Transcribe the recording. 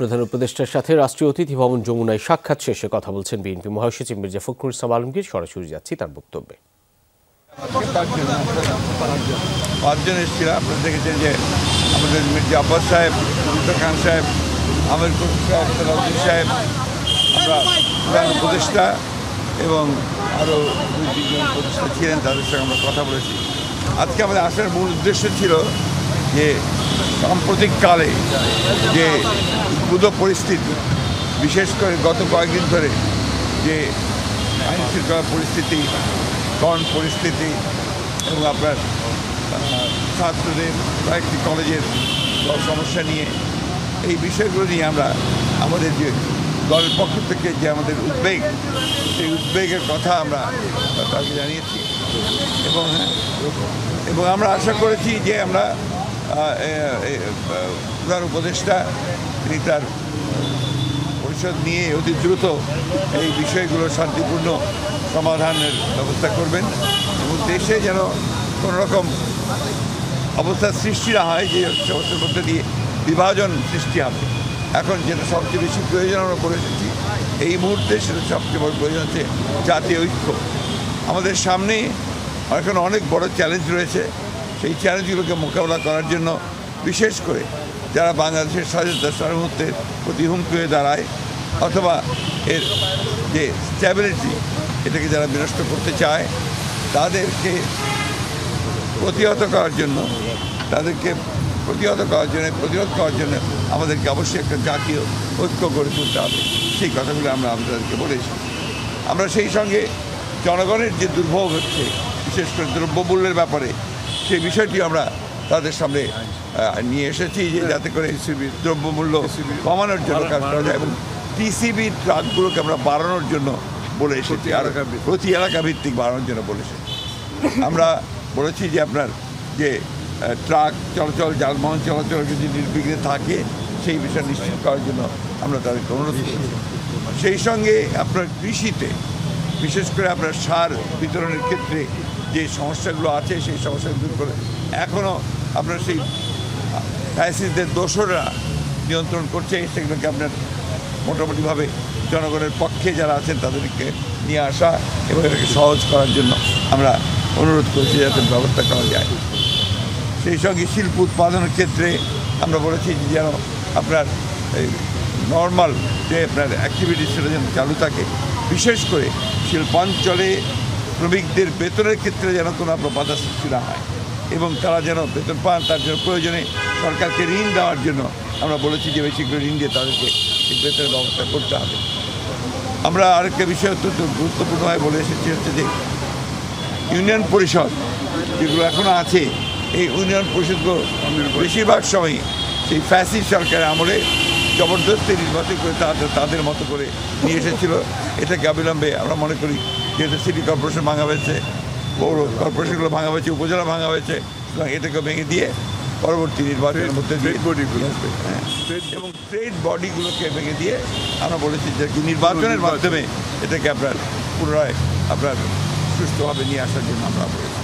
প্রধান উপদেষ্টার সাথে রাষ্ট্রীয় অতিথি ভবন যমুনায় সাক্ষাৎ শেষে কথা বলছেন বিএনপি মহাসচিব মির্জা ফখরুল ইসলাম আলমগীর। সরাসরি যাচ্ছি তার বক্তব্যে। পাঁচজন এসেছিল। আপনারা দেখেছেন যে আমাদের মির্জা আব্বাস সাহেব, খান সাহেব, আমির সাহেব, সালাউদ্দিন সাহেব, আমরা প্রধান উপদেষ্টা এবং আরও দুই তিনজন উপদেষ্টা ছিলেন, তাদের সঙ্গে আমরা কথা বলেছি। আজকে আমাদের আসার মূল উদ্দেশ্য ছিল যে সাম্প্রতিককালে যে উদ্ভূত পরিস্থিতি, বিশেষ করে গত কয়েকদিন ধরে যে আইন শৃঙ্খলা পরিস্থিতি, পরিস্থিতি এবং আপনার ছাত্রদের কয়েকটি কলেজের সমস্যা নিয়ে, এই বিষয়গুলো নিয়ে আমরা আমাদের যে দলের পক্ষ থেকে যে আমাদের উদ্বেগ, সেই উদ্বেগের কথা আমরা তাকে জানিয়েছি এবং আমরা আশা করেছি যে আমরা প্রধান উপদেষ্টা তিনি তার পরিষদ নিয়ে অতি দ্রুত এই বিষয়গুলো শান্তিপূর্ণ সমাধানের ব্যবস্থা করবেন এবং দেশে যেন কোনো রকম অবস্থার সৃষ্টি না হয় যে সমস্যার মধ্যে দিয়ে বিভাজন সৃষ্টি হবে। এখন যেটা সবচেয়ে বেশি প্রয়োজন আমরা করে এসেছি এই মুহূর্তে, সেটা সবচেয়ে বড় প্রয়োজন হচ্ছে জাতীয় ঐক্য। আমাদের সামনে এখন অনেক বড় চ্যালেঞ্জ রয়েছে। সেই চ্যালেঞ্জগুলোকে মোকাবেলা করার জন্য বিশেষ করে যারা বাংলাদেশের স্বাধীনতা সার্বভৌমত্বের প্রতি হুমকি হয়ে দাঁড়ায় অথবা এর যে স্ট্যাবিলিটি, এটাকে যারা বিনষ্ট করতে চায়, তাদেরকে প্রতিহত করার জন্য প্রতিরোধ করার জন্য আমাদেরকে অবশ্যই একটা জাতীয় ঐক্য গড়ে তুলতে হবে। সেই কথাগুলো আমরা আপনাদেরকে বলেছি। আমরা সেই সঙ্গে জনগণের যে দুর্ভোগ হচ্ছে, বিশেষ করে দ্রব্যমূল্যের ব্যাপারে, সেই বিষয়টি আমরা তাদের সামনে নিয়ে এসেছি যে যাতে করে দ্রব্যমূল্য কমানোর জন্য কাজ করা যায় এবং টিসিবি ট্রাকগুলোকে আমরা বাড়ানোর জন্য বলে এসেছি, আর প্রতি এলাকা ভিত্তিক বাড়ানোর জন্য বলে এসেছি। আমরা বলেছি যে আপনার যে ট্রাক চলাচল, যানবাহন চলাচল যদি নির্বিঘ্নে থাকে, সেই বিষয় নিশ্চিত করার জন্য আমরা তাদেরকে অনুরোধ করেছি। সেই সঙ্গে আপনার কৃষিতে বিশেষ করে আপনার সার বিতরণের ক্ষেত্রে যে সমস্যাগুলো আছে, সেই সমস্যাগুলো দূর করে এখনও আপনার সেই ফ্যাসিস্টদের দোসররা নিয়ন্ত্রণ করছে, সেগুলোকে আপনার মোটামুটিভাবে জনগণের পক্ষে যারা আছেন তাদেরকে নিয়ে আসা এবং এটাকে সহজ করার জন্য আমরা অনুরোধ করছি যাতে ব্যবস্থা করা যায়। সেই সঙ্গে শিল্প উৎপাদনের ক্ষেত্রে আমরা বলেছি যে যেন আপনার এই নর্মাল যে আপনার অ্যাক্টিভিটি সেটা যেন চালু থাকে, বিশেষ করে শিল্পাঞ্চলে শ্রমিকদের বেতনের ক্ষেত্রে যেন কোনো আপনার বাধা সৃষ্টি না হয় এবং তারা যেন বেতন পান। তার জন্য প্রয়োজনে সরকারকে ঋণ দেওয়ার জন্য আমরা বলেছি যে বেশি করে ঋণ দিয়ে তাদেরকে এই বেতনের ব্যবস্থা করতে হবে। আমরা আরেকটা বিষয় অত্যন্ত গুরুত্বপূর্ণভাবে বলে এসেছি হচ্ছে যে ইউনিয়ন পরিষদ যেগুলো এখনও আছে, এই ইউনিয়ন পরিষদগুলো বেশিরভাগ সময়ই সেই ফ্যাসিস্ট সরকারের আমলে জবরদস্তি নির্বাচন করে তাদের মতো করে নিয়ে এসেছিল। এটাকে অবিলম্বে আমরা মনে করি যেহেতু সিটি কর্পোরেশন ভাঙা হয়েছে, পৌর কর্পোরেশনগুলো ভাঙা হয়েছে, উপজেলা ভাঙা হয়েছে, সুতরাং এটাকে ভেঙে দিয়ে পরবর্তী নির্বাচনের মধ্যে এবং ট্রেড বডিগুলোকে ভেঙে দিয়ে আমরা বলেছি যে নির্বাচনের মাধ্যমে এটাকে আপনার পুনরায় আপনার সুষ্ঠুভাবে নিয়ে আসার জন্য আমরা বলেছি।